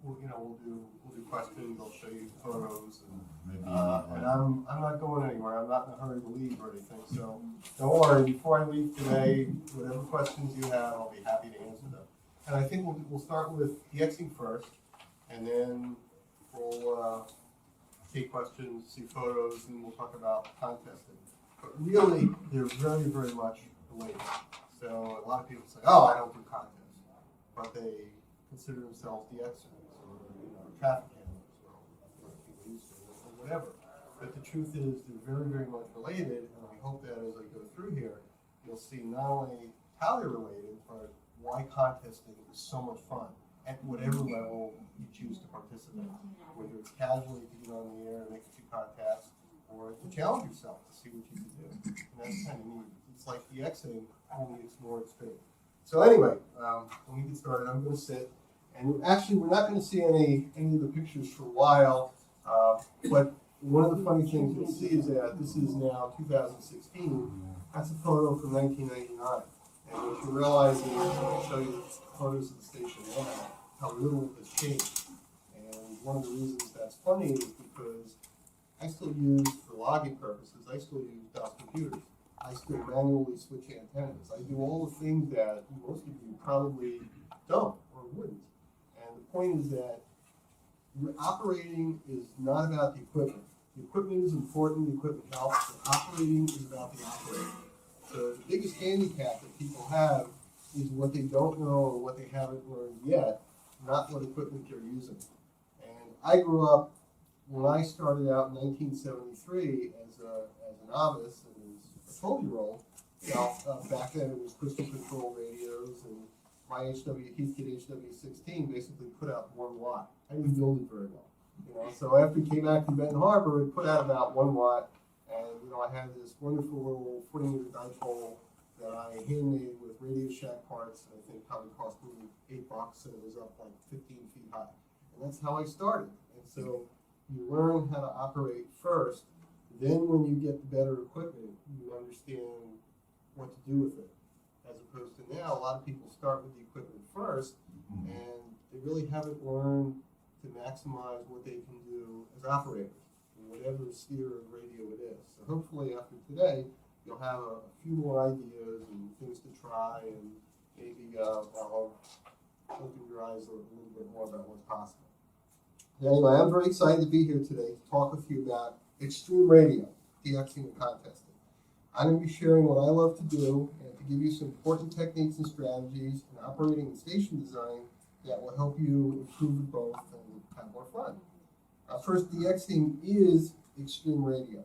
we'll do questions. I'll show you photos, and I'm not going anywhere. I'm not in a hurry to leave or anything. So don't worry. Before I leave today, whatever questions you have, I'll be happy to answer them. And I think we'll start with DXing first, and then we'll take questions, see photos, and we'll talk about contesting. But really, they're very, very much related. So a lot of people say, "Oh, I don't do contests," but they consider themselves DXers or traffic handlers or people used to or whatever. But the truth is, they're very, very much related, and we hope that as I go through here, you'll see not only how they're related, but why contesting is so much fun at whatever level you choose to participate. Whether it's casually to get on the air and make a few contests, or to challenge yourself to see what you can do. And that's kind of neat. It's like DXing, only it's more extreme. So anyway, when we get started, I'm going to sit. And actually, we're not going to see any of the pictures for a while. But one of the funny things you'll see is that this is now 2016. That's a photo from 1999. And what you realize is, I'll show you photos of the station now, how little has changed. And one of the reasons that's funny is because I still use, for logging purposes, I still use DOS computers. I still manually switch antennas. I do all the things that most of you probably don't or wouldn't. And the point is that operating is not about the equipment. The equipment is important, the equipment helps, but operating is about the operator. So the biggest handicap that people have is what they don't know or what they haven't learned yet, not what equipment they're using. And I grew up, when I started out in 1973 as a novice and as a 12-year-old, back then it was crystal control radios, and my Heathkit HW16 basically put out 1 watt. I didn't build it very well. So after we came back from Benton Harbor, it put out about 1 watt, and I had this wonderful little 40-meter dipole that I handmade with Radio Shack parts, and I think probably cost me $8, and it was up like 15 feet high. And that's how I started. And so you learn how to operate first, then when you get the better equipment, you understand what to do with it. As opposed to now, a lot of people start with the equipment first, and they really haven't learned to maximize what they can do as operators, in whatever sphere of radio it is. So hopefully after today, you'll have a few more ideas and things to try, and maybe I'll open your eyes a little bit more about what's possible. Anyway, I'm very excited to be here today to talk with you about extreme radio, DXing and contesting. I'm going to be sharing what I love to do and to give you some important techniques and strategies in operating and station design that will help you improve at both and have more fun. First, DXing is extreme radio.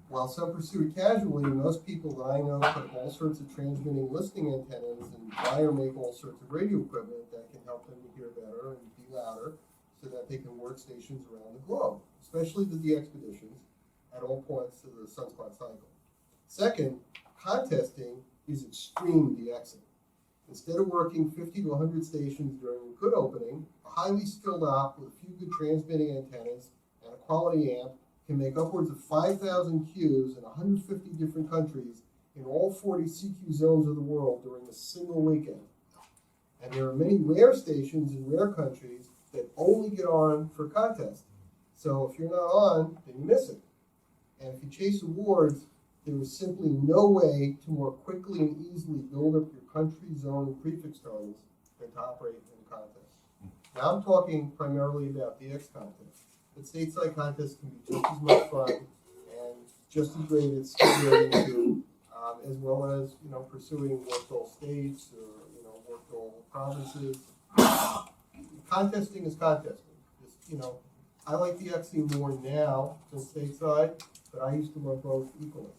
While some pursue it casually, most people that I know put all sorts of transmitting listening antennas and buy or make all sorts of radio equipment that can help them to hear better and be louder, so that they can work stations around the globe, especially the DXpeditions, at all points of the sunspot cycle. Second, contesting is extreme DXing. Instead of working 50 to 100 stations during a good opening, a highly skilled op with a few good transmitting antennas and a quality amp can make upwards of 5,000 Qs in 150 different countries in all 40 CQ zones of the world during a single weekend. And there are many rare stations in rare countries that only get on for contests. So if you're not on, then you miss it. And if you chase awards, there is simply no way to more quickly and easily build up your country, zone, and prefix tones than to operate in a contest. Now I'm talking primarily about DX contests, but stateside contests can be just as much fun and just as great at skill rating too, as well as pursuing work goal states or work goal provinces. Contesting is contesting. I like DXing more now than stateside, but I used to love both equally.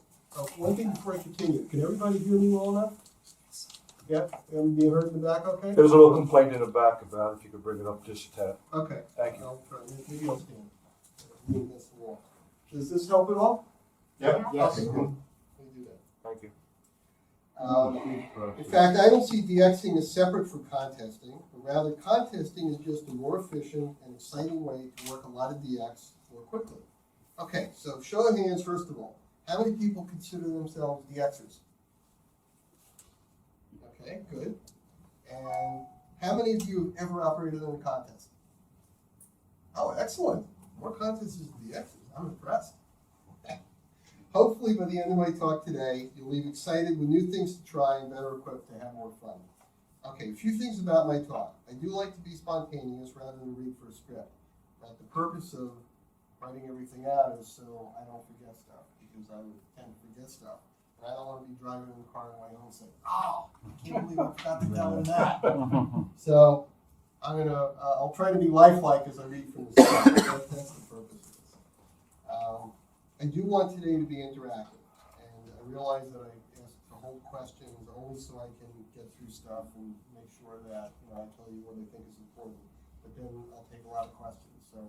One thing before I continue, can everybody hear me well enough? Yeah? Am I being heard in the back okay? There's a little complaint in the back about if you could bring it up just a tad. Okay. Thank you. I'll try. Maybe I'll stand. Lean against the wall. Does this help at all? Yep. Yes. Let me do that. Thank you. In fact, I don't see DXing as separate from contesting, but rather contesting is just a more efficient and exciting way to work a lot of DX more quickly. Okay, so show of hands first of all. How many people consider themselves DXers? Okay, good. And how many of you have ever operated in a contest? Oh, excellent. More contests is DXing. I'm impressed. Hopefully by the end of my talk today, you'll leave excited with new things to try and better equipped to have more fun. Okay, a few things about my talk. I do like to be spontaneous rather than read for a script. But the purpose of writing everything out is so I don't forget stuff, because I would tend to forget stuff. And I don't want to be driving in the car on my own and say, oh, I can't believe I forgot to tell him that. So I'll try to be lifelike as I read from the script. That's the purpose of this. I do want today to be interactive, and I realize that I asked to hold questions only so I can get through stuff and make sure that I tell you what I think is important. But then I'll take a lot of questions, so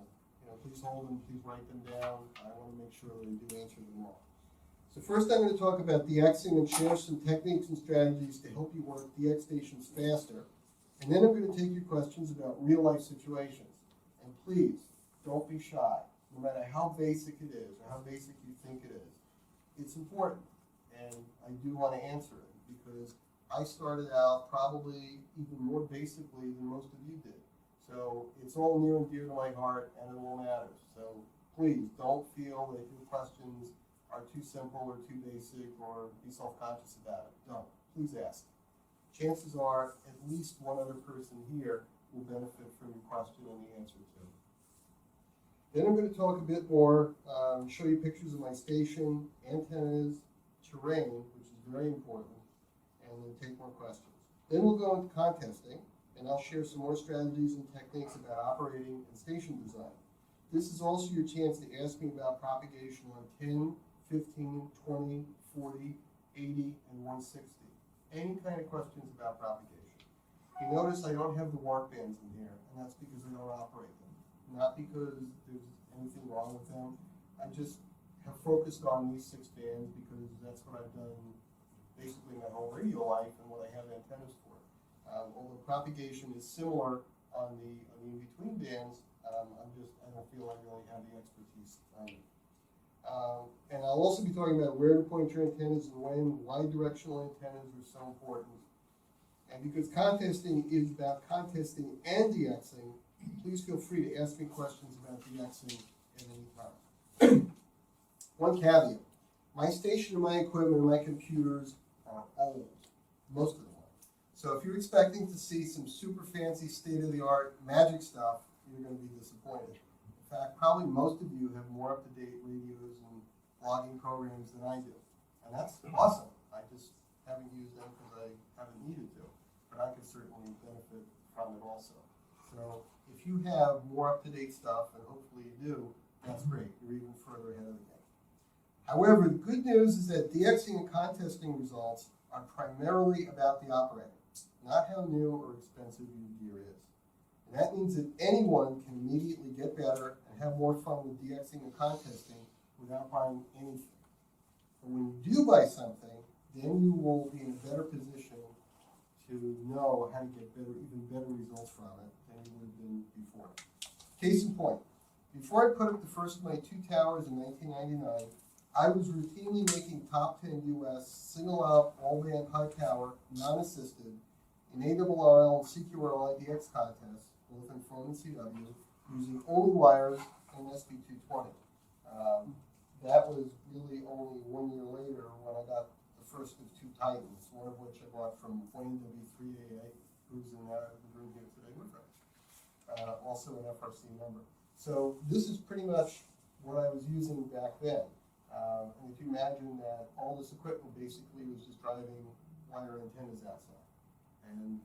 please hold them, please write them down. I want to make sure that I do answer them all. So first, I'm going to talk about DXing and share some techniques and strategies to help you work DX stations faster. And then I'm going to take your questions about real-life situations. And please, don't be shy. No matter how basic it is or how basic you think it is, it's important. And I do want to answer it because I started out probably even more basically than most of you did. So it's all near and dear to my heart, and it all matters. So please don't feel that your questions are too simple or too basic or be self-conscious about it. Don't. Please ask. Chances are at least one other person here will benefit from your question and the answer to it. Then I'm going to talk a bit more, show you pictures of my station, antennas, terrain, which is very important, and then take more questions. Then we'll go into contesting, and I'll share some more strategies and techniques about operating and station design. This is also your chance to ask me about propagation on 10, 15, 20, 40, 80, and 160. Any kind of questions about propagation. You notice I don't have the WARC bands in here, and that's because I don't operate them. Not because there's anything wrong with them. I just have focused on these 6 bands because that's what I've done basically my whole radio life and what I have antennas for. Although propagation is similar on the in-between bands, I don't feel I really have the expertise on it. And I'll also be talking about where to point your antennas and when, why directional antennas are so important. And because contesting is about contesting and DXing, please feel free to ask me questions about DXing at any time. One caveat. My station and my equipment and my computers are old. Most of them are. So if you're expecting to see some super fancy state-of-the-art magic stuff, you're going to be disappointed. In fact, probably most of you have more up-to-date radios and logging programs than I do. And that's awesome. I just haven't used them because I haven't needed to. But I could certainly benefit from it also. So if you have more up-to-date stuff, and hopefully you do, that's great. You're even further ahead of the game. However, the good news is that DXing and contesting results are primarily about the operator, not how new or expensive your gear is. And that means that anyone can immediately get better and have more fun with DXing and contesting without buying anything. But when you do buy something, then you will be in a better position to know how to get even better results from it than you would have been before. Case in point, before I put up the first of my 2 towers in 1999, I was routinely making top 10 US single-out, all-band high-power, non-assisted, in ARRL and CQRL IDX contests, both in phone and CW, using only wires and SB220. That was really only 1 year later when I got the first of 2 Titans, one of which I bought from Wayne W3AA, who's in the room here today with us, also an FRC member. So this is pretty much what I was using back then. And if you imagine that all this equipment basically was just driving wire antennas outside. And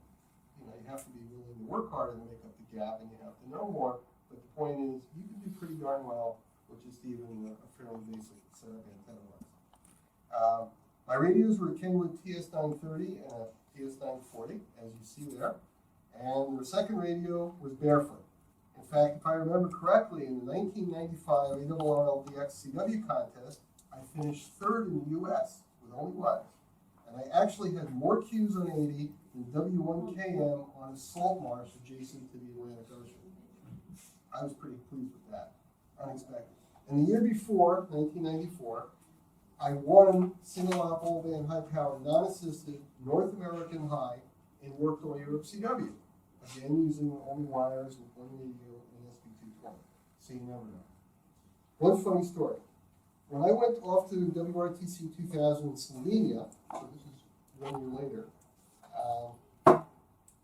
you have to be willing to work harder to make up the gap, and you have to know more. But the point is, you can do pretty darn well with just even a fairly basic setup antenna lens. My radios were a Kenwood TS930 and a TS940, as you see there. And the second radio was barefoot. In fact, if I remember correctly, in the 1995 ARRL DX-CW contest, I finished 3rd in the US with only wires. And I actually had more Qs on 80 than W1KM on a salt marsh adjacent to the Atlantic Ocean. I was pretty pleased with that. Unexpected. And the year before, 1994, I won single-out all-band high-power non-assisted North American high and worked all Europe CW. Again, using only wires and one radio and SB220. So you never know. One funny story. When I went off to WRTC 2000 in Slovenia, so this is 1 year later,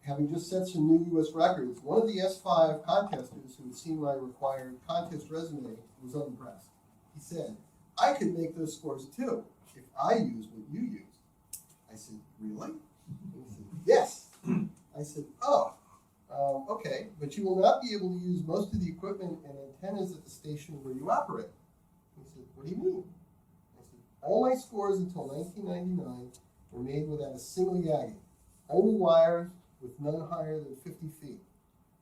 having just set some new U.S. records, one of the S5 contesters who had seen my required contest resume was unimpressed. He said, I could make those scores too if I use what you use. I said, really? He said, yes. I said, okay, but you will not be able to use most of the equipment and antennas at the station where you operate. He said, what do you mean? I said, all my scores until 1999 were made without a single Yagi, only wires with none higher than 50 feet.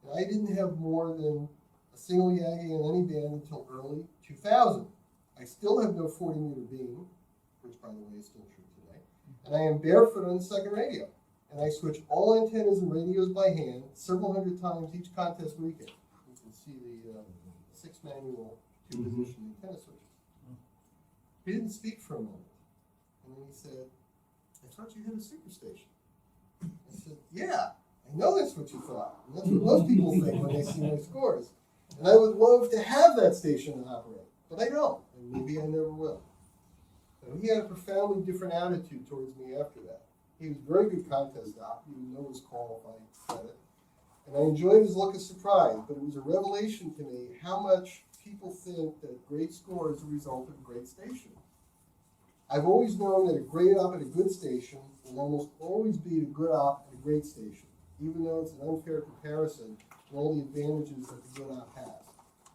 And I didn't have more than a single Yagi on any band until early 2000. I still have no 40-meter beam, which by the way is still true today, and I am barefoot on the second radio. And I switch all antennas and radios by hand several hundred times each contest weekend. You can see the 6 manual 2-position antenna switches. He didn't speak for a moment. And then he said, I thought you had a superstation. I said, yeah, I know that's what you thought. And that's what most people think when they see my scores. And I would love to have that station to operate, but I don't, and maybe I never will. So he had a profoundly different attitude towards me after that. He was a very good contest doc. He would know his call if I said it. And I enjoyed his look of surprise, but it was a revelation to me how much people think that great score is a result of a great station. I've always known that a great op at a good station will almost always beat a good op at a great station, even though it's an unfair comparison to all the advantages that the good op has.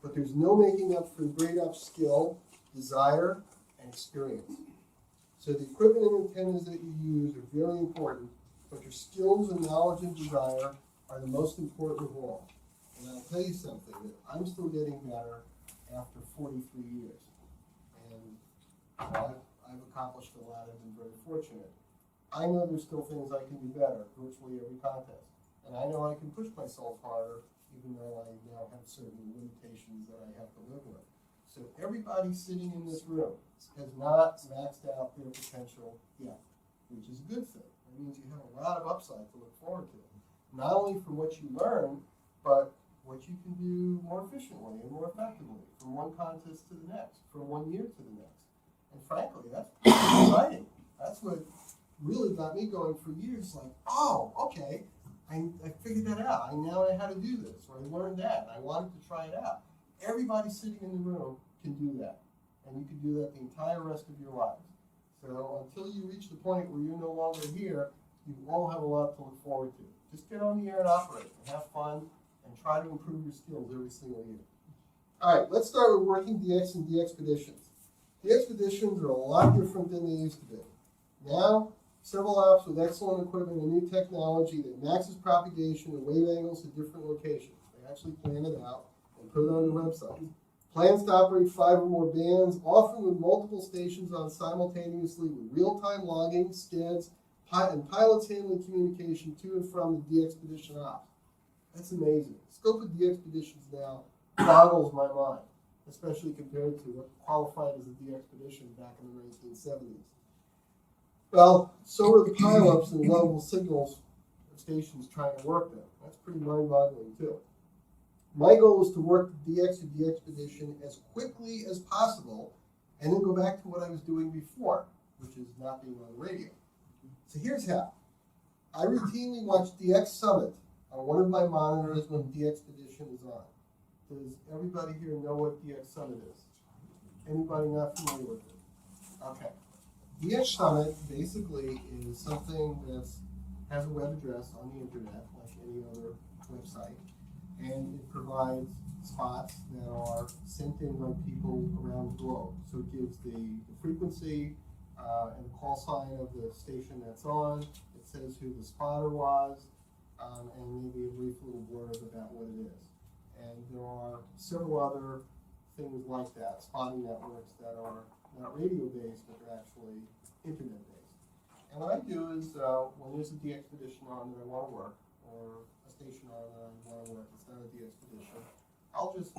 But there's no making up for the great op's skill, desire, and experience. So the equipment and antennas that you use are very important, but your skills and knowledge and desire are the most important of all. And I'll tell you something, that I'm still getting better after 43 years. And I've accomplished a lot. I've been very fortunate. I know there's still things I can do better, virtually every contest. And I know I can push myself harder, even though I now have certain limitations that I have to live with. So everybody sitting in this room has not maxed out their potential yet, which is a good thing. It means you have a lot of upside to look forward to. Not only from what you learn, but what you can do more efficiently and more effectively from one contest to the next, from 1 year to the next. And frankly, that's pretty exciting. That's what really got me going for years. Like, oh, okay, I figured that out. I now know how to do this, or I learned that. I wanted to try it out. Everybody sitting in the room can do that. And you can do that the entire rest of your lives. So until you reach the point where you're no longer here, you all have a lot to look forward to. Just get on the air and operate, and have fun, and try to improve your skills every single year. All right, let's start with working DX and DXpeditions. DXpeditions are a lot different than they used to be. Now, several ops with excellent equipment and new technology that maxes propagation and wave angles at different locations. They actually plan it out and put it on their website. Plans to operate 5 or more bands, often with multiple stations on simultaneously with real-time logging, SCADs, and pilots handling communication to and from the DXpedition ops. That's amazing. The scope of DXpeditions now boggles my mind, especially compared to what qualified as a DXpedition back in the 1970s. Well, so are the pileups and level signals of stations trying to work them. That's pretty mind-boggling too. My goal is to work the DX and DXpedition as quickly as possible and then go back to what I was doing before, which is not being on the radio. So here's how. I routinely watch DX Summit on one of my monitors when DXpedition is on. Does everybody here know what DX Summit is? Anybody not familiar with it? Okay. DX Summit basically is something that has a web address on the internet, like any other website, and it provides spots that are sent in by people around the globe. So it gives the frequency and the call sign of the station that's on. It says who the spotter was, and maybe a brief little blurb about what it is. And there are several other things like that, spotting networks that are not radio-based, but they're actually internet-based. And what I do is, when there's a DXpedition on that I want to work, or a station on that I want to work, it's not a DXpedition, I'll just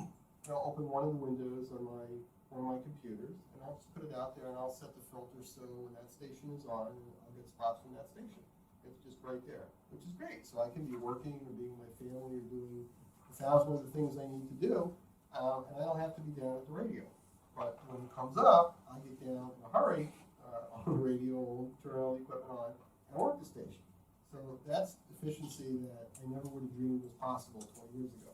open one of the windows on one of my computers, and I'll just put it out there, and I'll set the filter so when that station is on, I'll get spots from that station. It's just right there, which is great. So I can be working or being with my family or doing 1,000 other things I need to do. and I don't have to be down at the radio. But when it comes up, I get down in a hurry on the radio, turn all the equipment on, and work the station. So that's efficiency that I never would have dreamed was possible 20 years ago.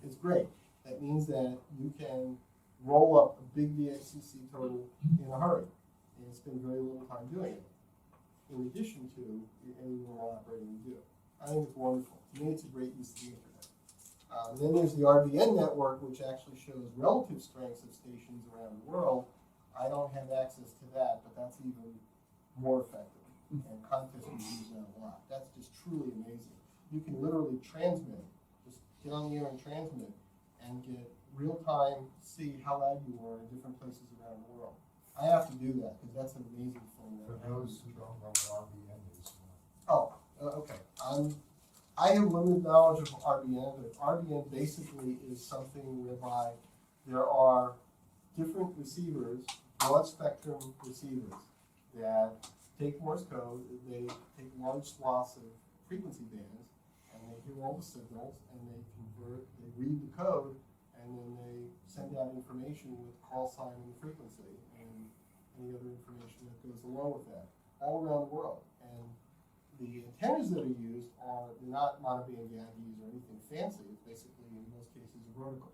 It's great. That means that you can roll up a big DXCC total in a hurry, and spend very little time doing it, in addition to any normal operating you do. I think it's wonderful. To me, it's a great use of the internet. And then there's the RBN network, which actually shows relative strengths of stations around the world. I don't have access to that, but that's even more effective. And contestants use that a lot. That's just truly amazing. You can literally transmit, just get on the air and transmit, and get real-time, see how loud you are in different places around the world. I have to do that because that's an amazing thing. For those who don't know what RBN is. Okay. I have limited knowledge of RBN, but RBN basically is something whereby there are different receivers, broad spectrum receivers, that take Morse code, they take large swaths of frequency bands, and they hear all the signals, and they convert, they read the code, and then they send out information with call sign and the frequency, and any other information that goes along with that, all around the world. And the antennas that are used are not monoband Yankees or anything fancy. It's basically, in most cases, a vertical.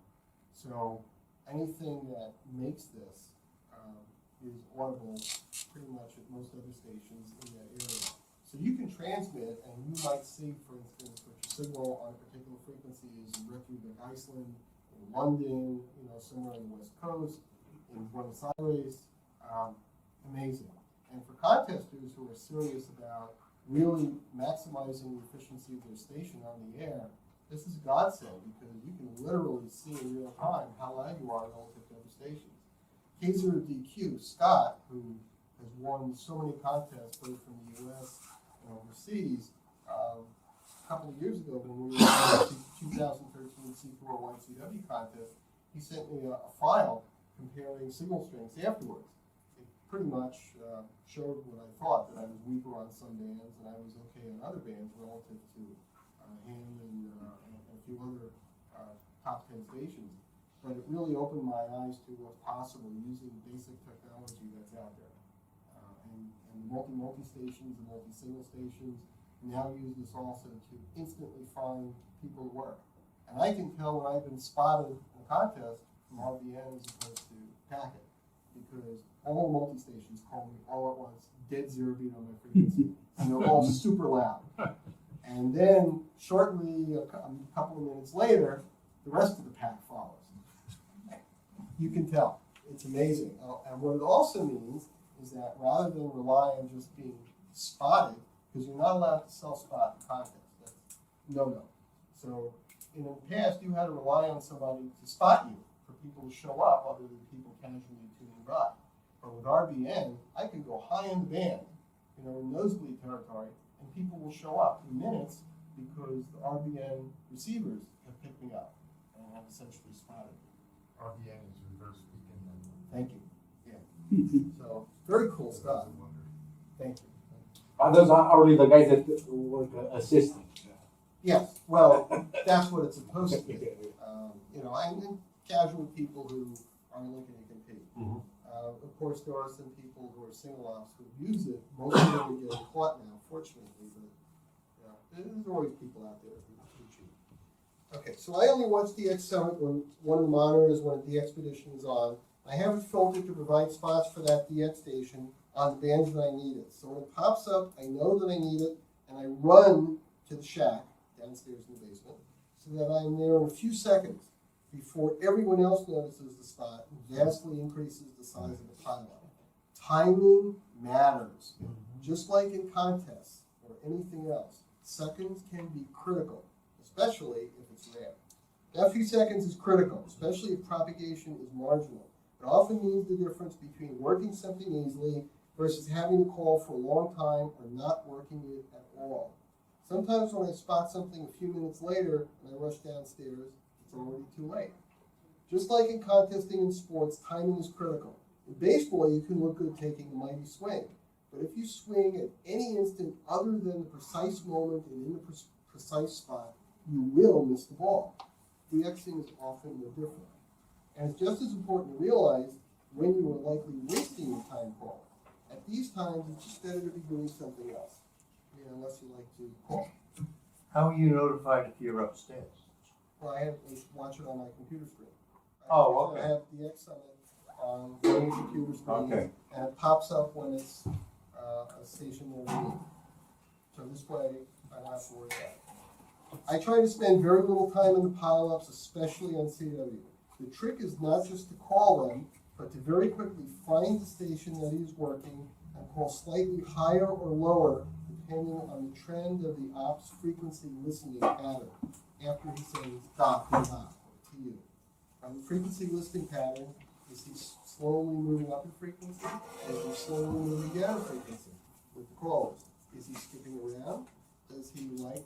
So anything that makes this is audible pretty much at most other stations in that area. So you can transmit, and you might see, for instance, that your signal on a particular frequency is in Reykjavik, Iceland, in London, somewhere on the West Coast, in Buenos Aires. Amazing. And for contesters who are serious about really maximizing the efficiency of their station on the air, this is a godsend because you can literally see in real time how loud you are relative to other stations. KQ2M, Scott, who has won so many contests both from the U.S. and overseas, a couple of years ago when we were in the 2013 C401CW contest, he sent me a file comparing signal strengths afterwards. It pretty much showed what I thought, that I was weaker on some bands and I was okay on other bands relative to him and a few other top 10 stations. But it really opened my eyes to what's possible using basic technology that's out there. And multi-stations and multi-single stations now use this also to instantly find people to work. And I can tell when I've been spotted in a contest from RBN as opposed to packet, because all multi-stations call me all at once, dead zero beat on my frequency, and they're all super loud. And then shortly, a couple of minutes later, the rest of the pack follows. You can tell. It's amazing. And what it also means is that rather than rely on just being spotted, because you're not allowed to self-spot in contests. That's no. So in the past, you had to rely on somebody to spot you for people to show up other than people casually tuning by. But with RBN, I can go high in the band, in nosebleed territory, and people will show up in minutes because the RBN receivers have picked me up and have essentially spotted me. RBN is reverse beacon. Thank you. Yeah. So very cool stuff. Thank you. And those are only the guys that work assistant. Yes. Well, that's what it's supposed to be. And casual people who are looking to compete. Mm-hmm. Of course, there are some people who are single ops who use it. Most of them are getting caught now, fortunately. But there's always people out there who cheat. Okay, so I only watch DX Summit when one of the monitors, when a DX expedition is on. I have it filtered to provide spots for that DX station on the bands that I need it. So when it pops up, I know that I need it, and I run to the shack downstairs in the basement so that I'm there in a few seconds before everyone else notices the spot and vastly increases the size of the pylon. Timing matters. Just like in contests or anything else, seconds can be critical, especially if it's rare. That few seconds is critical, especially if propagation is marginal. It often means the difference between working something easily versus having to call for a long time or not working it at all. Sometimes when I spot something a few minutes later and I rush downstairs, it's already too late. Just like in contesting and sports, timing is critical. In baseball, you can look good taking a mighty swing. But if you swing at any instant other than the precise moment and in the precise spot, you will miss the ball. DXing is often no different. And it's just as important to realize when you are likely wasting your time calling. At these times, it's just better to be doing something else, unless you like to call. How are you notified if you're upstairs? Well, I have to watch it on my computer screen. Oh, So okay. I have DXing on one of the computer screens, Okay. and it pops up when it's a station near me. So this way, I don't have to worry about it. I try to spend very little time in the pileups, especially on CW. The trick is not just to call them, but to very quickly find the station that is working and call slightly higher or lower, depending on the trend of the ops frequency listening pattern. After he says dot to dot or to you. The frequency listening pattern is he slowly moving up in frequency, or is he slowly moving down in frequency with the callers? Is he skipping around? Does he like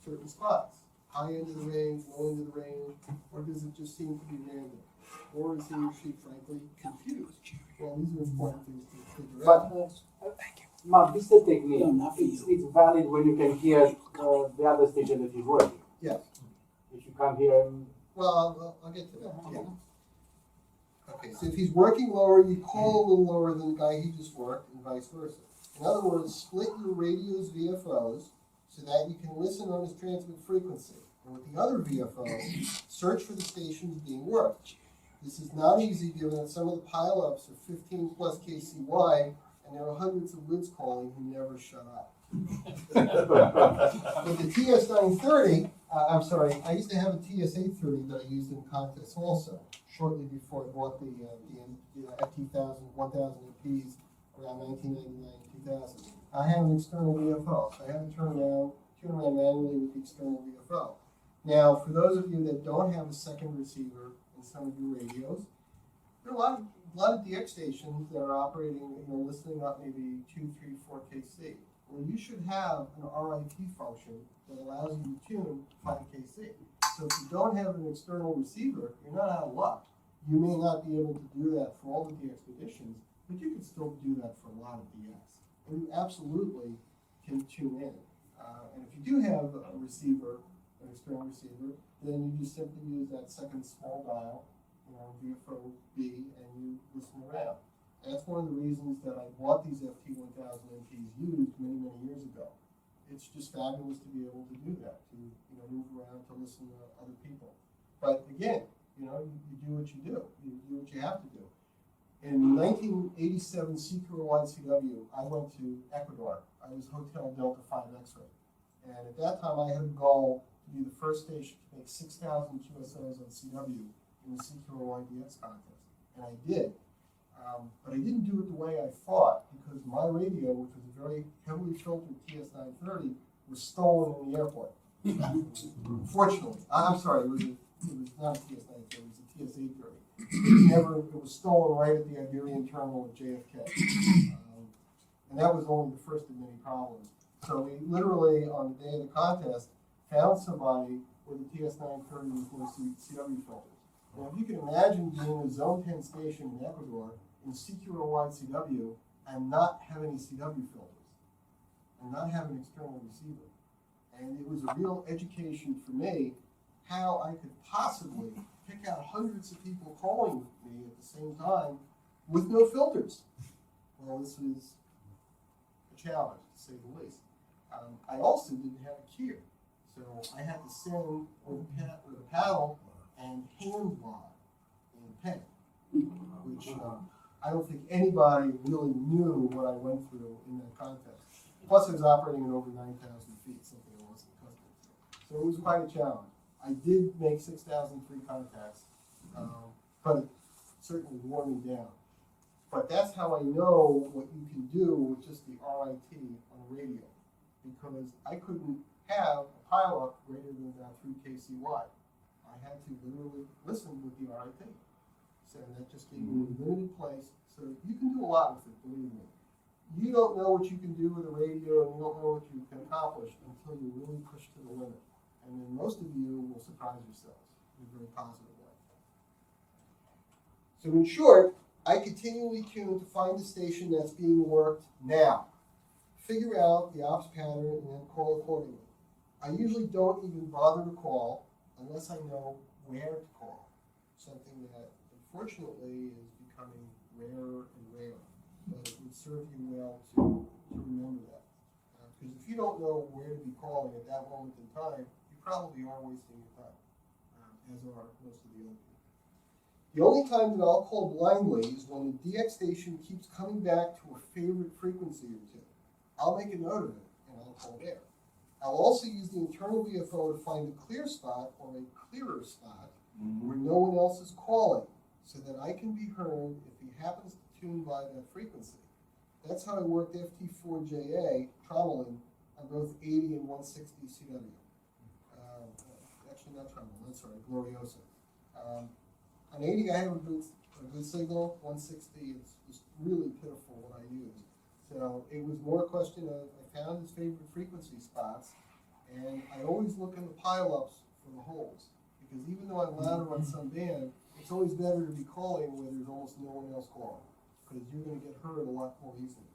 certain spots? High end of the range, low end of the range, or does it just seem to be random? Or is he or she frankly confused? Well, these are important things to figure out. But Mark, this is a technique. It's valid when you can hear the other station that is working. Yes. If you can't hear him, Well, I'll get to that. Yeah. Okay, so if he's working lower, you call a little lower than the guy he just worked, and vice versa. In other words, split your radio's VFOs so that you can listen on his transmit frequency. And with the other VFOs, search for the stations being worked. This is not easy given that some of the pileups are 15 plus KCY, and there are hundreds of lids calling who never shut up. With the TS930, I used to have a TS830 that I used in contests also, shortly before I bought the FT1000, 1000 APs around 1999, 2000. I have an external VFO, so I have to turn around manually with the external VFO. Now, for those of you that don't have a second receiver in some of your radios, there are a lot of DX stations that are operating, listening up maybe 2, 3, 4 KC. Well, you should have an RIT function that allows you to tune 5 KC. So if you don't have an external receiver, you're not out of luck. You may not be able to do that for all of the expeditions, but you can still do that for a lot of DX. And you absolutely can tune in. And if you do have a receiver, an external receiver, then you just simply use that second small dial, VFO B, and you listen around. And that's one of the reasons that I bought these FT1000 MPs used many, many years ago. It's just fabulous to be able to do that, to move around, to listen to other people. But again, you do what you do. You do what you have to do. In 1987 CQRY CW, I went to Ecuador. I was Hotel Delta 5 X-ray. And at that time, I had a goal to be the first station to make 6,000 QSOs on CW in the CQRY DX contest. And I did. But I didn't do it the way I thought, because my radio, which was a very heavily filtered TS930, was stolen in the airport. Fortunately, I'm sorry, it was not a TS930, it was a TS830. It was stolen right at the Iberian terminal at JFK. And that was only the first of many problems. So we literally, on the day of the contest, found somebody with a TS930 with no CW filters. Well, if you can imagine being a Zone 10 station in Ecuador in CQRY CW and not have any CW filters and not have an external receiver. And it was a real education for me how I could possibly pick out hundreds of people calling me at the same time with no filters. Well, this was a challenge, to say the least. I also didn't have a keyer, so I had to send with a paddle and hand log in pen, which I don't think anybody really knew what I went through in that contest. Plus, I was operating at over 9,000 feet, something I wasn't accustomed to. So it was quite a challenge. I did make 6,000 free contacts, but it certainly wore me down. But that's how I know what you can do with just the RIT on the radio, because I couldn't have a pileup greater than about 3 KCY. I had to literally listen with the RIT. So that just gave me a limited place. So you can do a lot with it, believe me. You don't know what you can do with a radio, and you don't know what you can accomplish until you really push to the limit. And then most of you will surprise yourselves in a very positive way. So in short, I continually tune to find the station that's being worked now. Figure out the ops pattern and then call accordingly. I usually don't even bother to call unless I know where to call. something that unfortunately is becoming rarer and rarer. But it would serve you well to remember that. Because if you don't know where to be calling at that moment in time, you probably are wasting your time, as are most of the other people. The only time that I'll call blindly is when the DX station keeps coming back to a favorite frequency or two. I'll make a note of it, and I'll call there. I'll also use the internal VFO to find a clear spot or a clearer spot where no one else is calling, so that I can be heard if he happens to tune by that frequency. That's how I worked FT4JA troubling on both 80 and 160 CW. Actually, not troubling, I'm sorry, Gloriosa. On 80, I have a good signal. 160, it's really pitiful what I use. So it was more a question of, I found his favorite frequency spots, and I always look in the pileups for the holes. Because even though I'm louder on some band, it's always better to be calling where there's almost no one else calling, because you're going to get heard a lot more easily.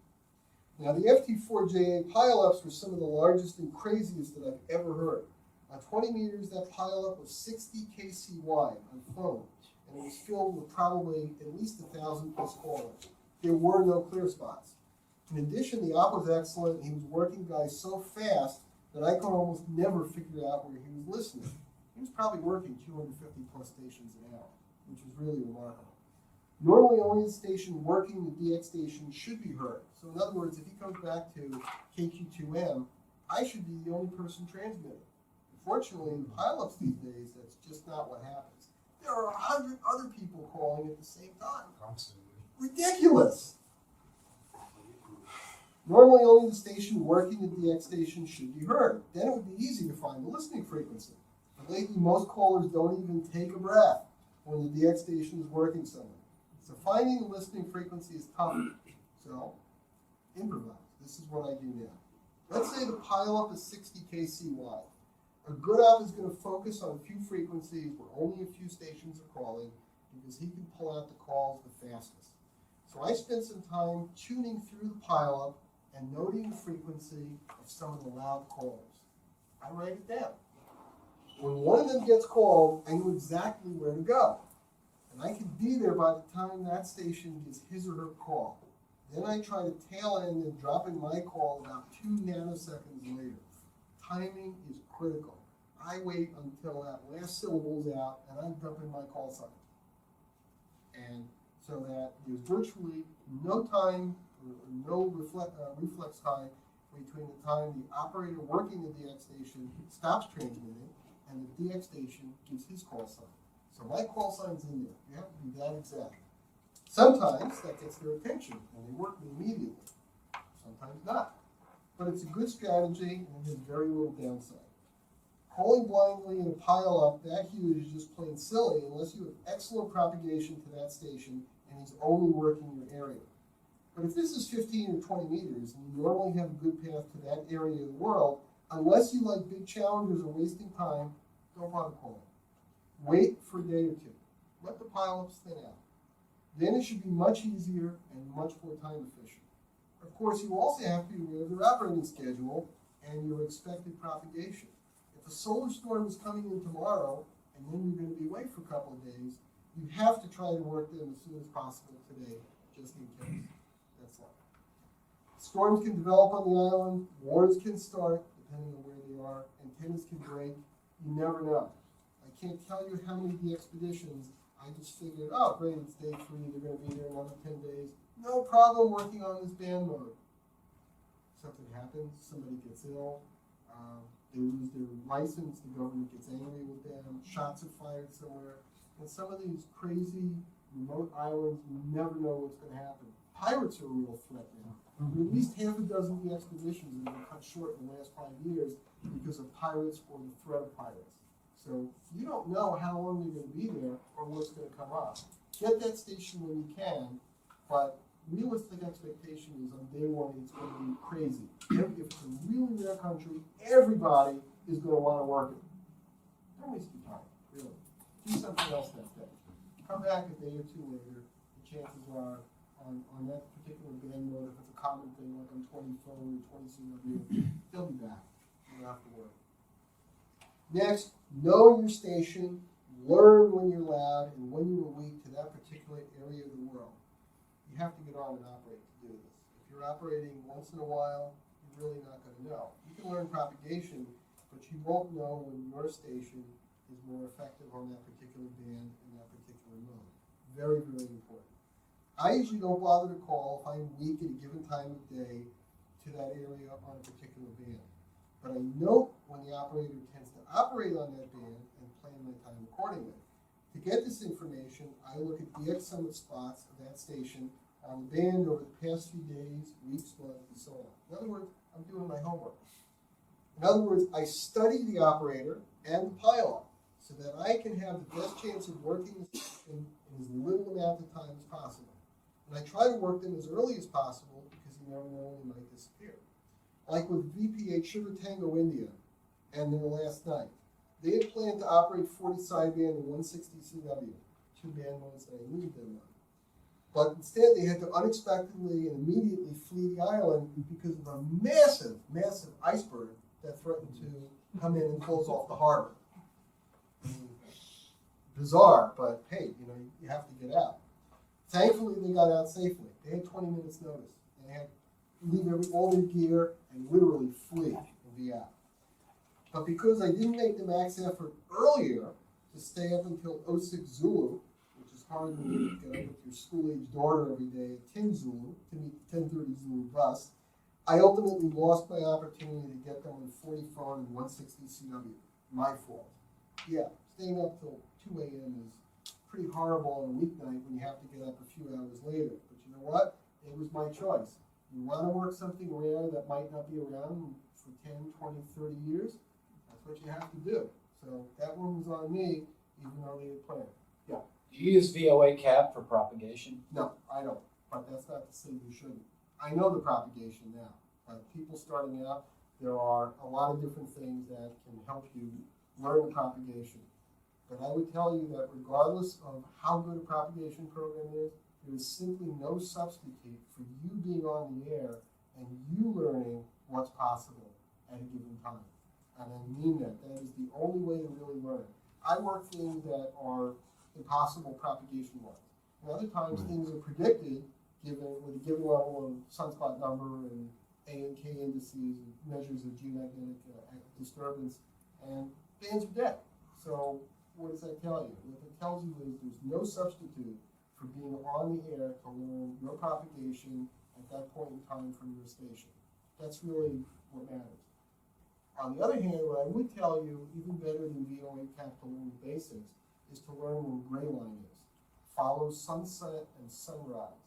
Now, the FT4JA pileups were some of the largest and craziest that I've ever heard. On 20 meters, that pileup was 60 kc wide on phone, and it was filled with probably at least 1,000 plus callers. There were no clear spots. In addition, the op was excellent. He was working guys so fast that I could almost never figure out where he was listening. He was probably working 250 plus stations an hour, which was really remarkable. Normally, only the station working the DX station should be heard. So in other words, if he comes back to KQ2M, I should be the only person transmitting. Unfortunately, in pileups these days, that's just not what happens. There are 100 other people calling at the same time. Constantly. Ridiculous! Normally, only the station working the DX station should be heard. Then it would be easy to find the listening frequency. But lately, most callers don't even take a breath when the DX station is working somewhere. So finding the listening frequency is tough. So improvise. This is what I do now. Let's say the pileup is 60 kc wide. A good op is going to focus on a few frequencies where only a few stations are calling, because he can pull out the calls the fastest. So I spent some time tuning through the pileup and noting the frequency of some of the loud callers. I write it down. When one of them gets called, I know exactly where to go. And I can be there by the time that station gets his or her call. Then I try to tail end and drop in my call about 2 nanoseconds later. Timing is critical. I wait until that last syllable's out and I dump in my call sign. And so that there's virtually no time, no reflex time between the time the operator working the DX station stops transmitting and the DX station gives his call sign. So my call sign's in there. You have to be that exact. Sometimes that gets their attention and they work immediately. Sometimes not. But it's a good strategy and it has very little downside. Calling blindly in a pileup that huge is just plain silly unless you have excellent propagation to that station and he's only working your area. But if this is 15 or 20 meters and you normally have a good path to that area of the world, unless you like big challengers or wasting time, don't bother calling. Wait for a day or two. Let the pileups thin out. Then it should be much easier and much more time efficient. Of course, you also have to be aware of their operating schedule and your expected propagation. If a solar storm is coming in tomorrow and then you're going to be away for a couple of days, you have to try to work them as soon as possible today, just in case. That's life. Storms can develop on the island, wars can start, depending on where they are, antennas can break. You never know. I can't tell you how many of the expeditions I just figured, oh great, it's day 3, they're going to be there another 10 days. No problem working on this band mode. Something happens, somebody gets ill, they lose their license, the government gets angry with them, shots are fired somewhere. And some of these crazy remote islands, you never know what's going to happen. Pirates are a real threat now. At least half a dozen of the expeditions have been cut short in the last 5 years because of pirates or the threat of pirates. So you don't know how long they're going to be there or what's going to come up. Get that station when you can, but realistic expectation is on day 1 it's going to be crazy. If it's a really rare country, everybody is going to want to work it. Don't waste your time, really. Do something else that day. Come back a day or 2 later, the chances are on that particular band mode, if it's a common thing like on 20 phone or 20 CW, they'll be back. You don't have to worry. Next, know your station, learn when you're loud and when you're weak to that particular area of the world. You have to get on and operate to do this. If you're operating once in a while, you're really not going to know. You can learn propagation, but you won't know when your station is more effective on that particular band in that particular mode. Very, very important. I usually don't bother to call if I'm weak at a given time of day to that area on a particular band. But I note when the operator tends to operate on that band and plan my time accordingly. To get this information, I look at DX summit spots of that station on the band over the past few days, weeks, months, and so on. In other words, I'm doing my homework. In other words, I study the operator and the pylon so that I can have the best chance of working the station in as little amount of time as possible. And I try to work them as early as possible because you never know when they might disappear. Like with VP8 Sugar Tango India and their last night. They had planned to operate 40 sideband and 160 CW, two band modes that I needed them on. But instead they had to unexpectedly and immediately flee the island because of a massive, massive iceberg that threatened to come in and close off the harbor. Bizarre, but hey, you have to get out. Thankfully, they got out safely. They had 20 minutes notice. They had to leave all their gear and literally flee and be out. But because I didn't make the max effort earlier to stay up until 06 Zulu, which is hard when you get up with your school-age daughter every day at 10 Zulu to meet the 10:30 Zulu bus, I ultimately lost my opportunity to get them on 40 phone and 160 CW. My fault. Yeah, staying up till 2 a.m. is pretty horrible on a weeknight when you have to get up a few hours later. But you know what? It was my choice. You want to work something rare that might not be around for 10, 20, 30 years? That's what you have to do. So that one was on me, even though they had planned. Yeah. Do you use VOA cap for propagation? No, I don't. But that's not to say you shouldn't. I know the propagation now. But people starting out, there are a lot of different things that can help you learn the propagation. But I would tell you that regardless of how good a propagation program is, there is simply no substitute for you being on the air and you learning what's possible at a given time. And I mean that. That is the only way to really learn. I work things that are impossible propagation-wise. And other times things are predicted with a given level of sunspot number and A and K indices and measures of geomagnetic disturbance, and bands are dead. So what does that tell you? What it tells you is there's no substitute for being on the air to learn your propagation at that point in time from your station. That's really what matters. On the other hand, what I would tell you, even better than VOA cap to learn the basics, is to learn when gray line is. Follow sunset and sunrise.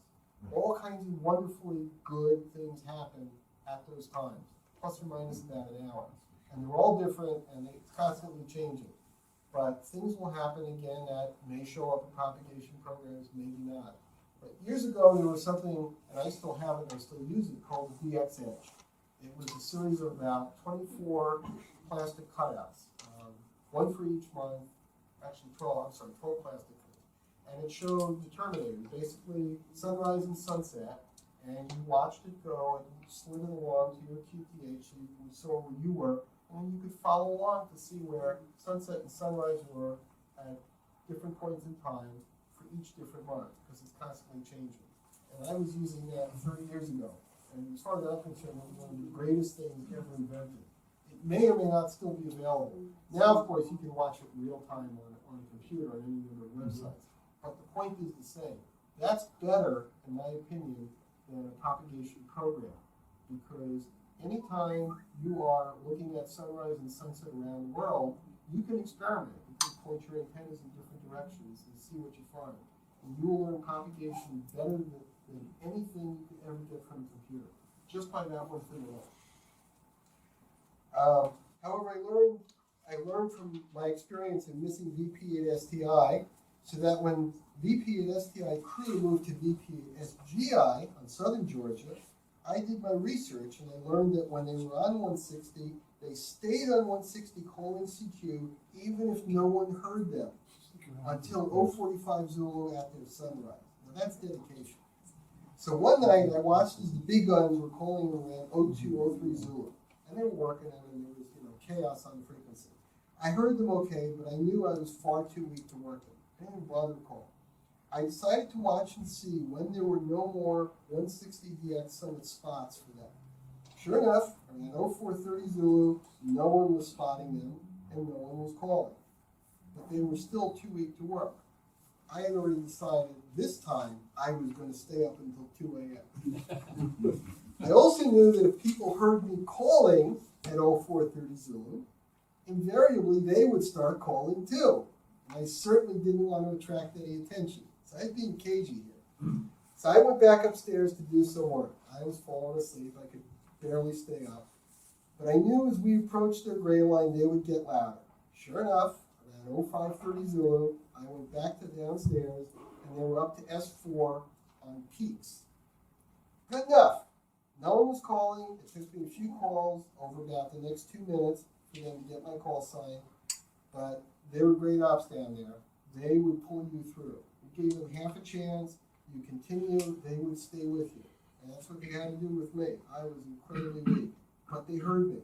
All kinds of wonderfully good things happen at those times, plus or minus about an hour. And they're all different and it's constantly changing. But things will happen again that may show up in propagation programs, maybe not. But years ago, there was something, and I still have it, I still use it, called the DXing. It was a series of about 24 plastic cutouts, one for each month, actually 12 plastic ones. And it showed the Terminator, basically sunrise and sunset, and you watched it go and you slid it along to your QTH so you saw where you were, and you could follow along to see where sunset and sunrise were at different points in time for each different month, because it's constantly changing. And I was using that 30 years ago. And as far as I'm concerned, it was one of the greatest things ever invented. It may or may not still be available. Now, of course, you can watch it in real time on a computer or any of the websites. But the point is the same. That's better, in my opinion, than a propagation program. Because anytime you are looking at sunrise and sunset around the world, you can experiment. You can point your antennas in different directions and see what you find. And you will learn propagation better than anything you could ever get from a computer, just by that one thing alone. However, I learned from my experience in missing VP at STI, so that when VP at STI crew moved to VP at SGI on southern Georgia, I did my research and I learned that when they were on 160, they stayed on 160 colon CQ even if no one heard them until 045 Zulu after sunrise. Now that's dedication. So one night I watched as the big guns were calling around 02, 03 Zulu, and they were working and there was chaos on the frequency. I heard them okay, but I knew I was far too weak to work them. I didn't bother to call. I decided to watch and see when there were no more 160 DX Summit spots for them. Sure enough, around 0430 Zulu, no one was spotting them and no one was calling. But they were still too weak to work. I had already decided this time I was going to stay up until 2 a.m. I also knew that if people heard me calling at 0430 Zulu, invariably they would start calling too. And I certainly didn't want to attract any attention. So I was being cagey here. So I went back upstairs to do some work. I was falling asleep. I could barely stay up. But I knew as we approached their gray line, they would get louder. Sure enough, around 0530 Zulu, I went back to downstairs, and they were up to S4 on peaks. Good enough. No one was calling. It took me a few calls over about the next 2 minutes for them to get my call sign. But they were great ops down there. They would pull you through. You gave them half a chance. You continue, they would stay with you. And that's what they had to do with me. I was incredibly weak, but they heard me.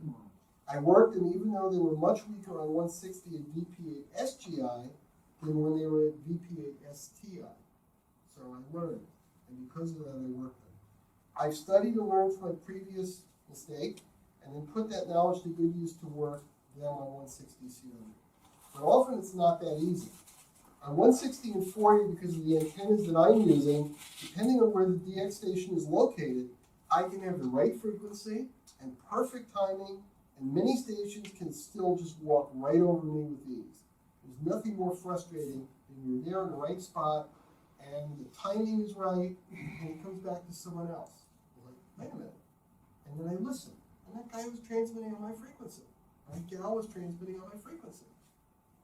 I worked them even though they were much weaker on 160 at VP8 SGI than when they were at VP8 STI. So I learned, and because of that, I worked them. I've studied and learned from my previous mistake, and then put that knowledge to good use to work them on 160 CW. But often it's not that easy. On 160 and 40, because of the antennas that I'm using, depending on where the DX station is located, I can have the right frequency and perfect timing, and many stations can still just walk right over me with ease. There's nothing more frustrating than you're there in the right spot, and the timing is right, and it comes back to someone else. You're like, wait a minute. And then I listen, and that guy was transmitting on my frequency. That gal was transmitting on my frequency.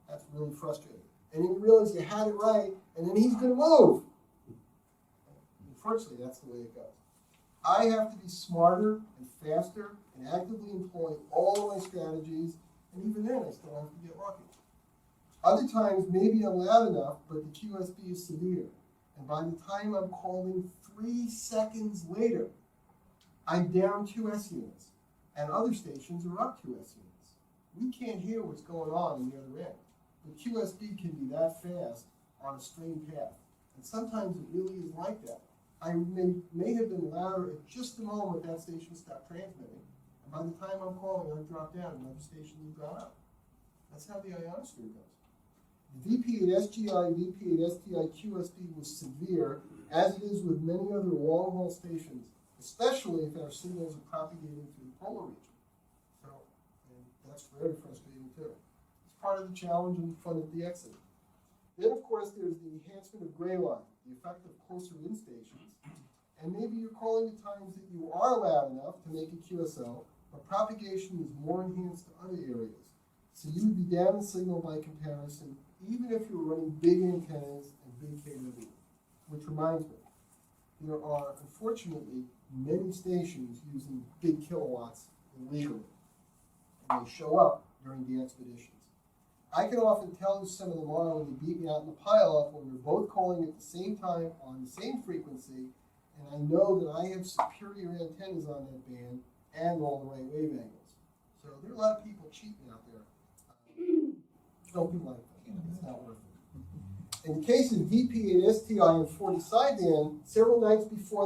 That's really frustrating. And then you realize you had it right, and then he's going to move. Unfortunately, that's the way it goes. I have to be smarter and faster and actively employ all of my strategies, and even then I still have to get lucky. Other times, maybe I'm loud enough, but the QSB is severe. And by the time I'm calling 3 seconds later, I'm down 2 S units, and other stations are up 2 S units. We can't hear what's going on in the other end. The QSB can be that fast on a strained path. And sometimes it really is like that. I may have been louder at just the moment that station stopped transmitting. And by the time I'm calling, I've dropped down and other stations have gone up. That's how the ionosphere goes. The VP8 SGI, VP8 STI QSB was severe, as it is with many other long-haul stations, especially if our signals are propagating through the polar region. So, and that's very frustrating too. Part of the challenge and fun of DXing. Then, of course, there's the enhancement of gray line, the effect of closer in stations, and maybe you're calling at times that you are loud enough to make a QSL, but propagation is more enhanced to other areas. So you would be down the signal by comparison, even if you're running big antennas and big KW. Which reminds me, there are, unfortunately, many stations using big kilowatts illegally, and they show up during the expeditions. I can often tell who some of them are when they beat me out in the pile-up when we're both calling at the same time on the same frequency, and I know that I have superior antennas on that band and all the right wave angles. So there are a lot of people cheating out there. Don't be like that. It's not worth it. In the case of VP8 STI and 40 sideband, several nights before